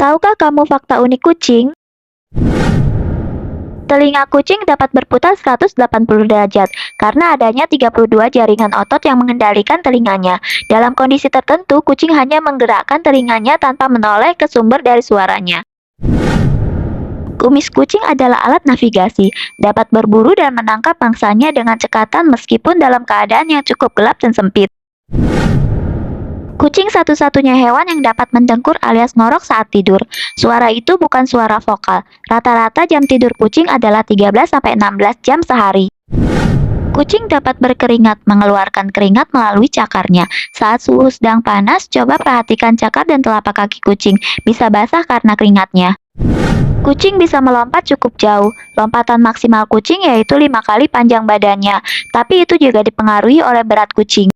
Tahukah kamu fakta unik kucing? Telinga kucing dapat berputar 180 derajat karena adanya 32 jaringan otot yang mengendalikan telinganya. Dalam kondisi tertentu, kucing hanya menggerakkan telinganya tanpa menoleh ke sumber dari suaranya. Kumis kucing adalah alat navigasi, dapat berburu dan menangkap mangsanya dengan cekatan meskipun dalam keadaan yang cukup gelap dan sempit. Kucing satu-satunya hewan yang dapat mendengkur alias ngorok saat tidur. Suara itu bukan suara vokal. Rata-rata jam tidur kucing adalah 13-16 jam sehari. Kucing dapat berkeringat, mengeluarkan keringat melalui cakarnya. Saat suhu sedang panas, coba perhatikan cakar dan telapak kaki kucing. Bisa basah karena keringatnya. Kucing bisa melompat cukup jauh. Lompatan maksimal kucing yaitu 5 kali panjang badannya. Tapi itu juga dipengaruhi oleh berat kucing.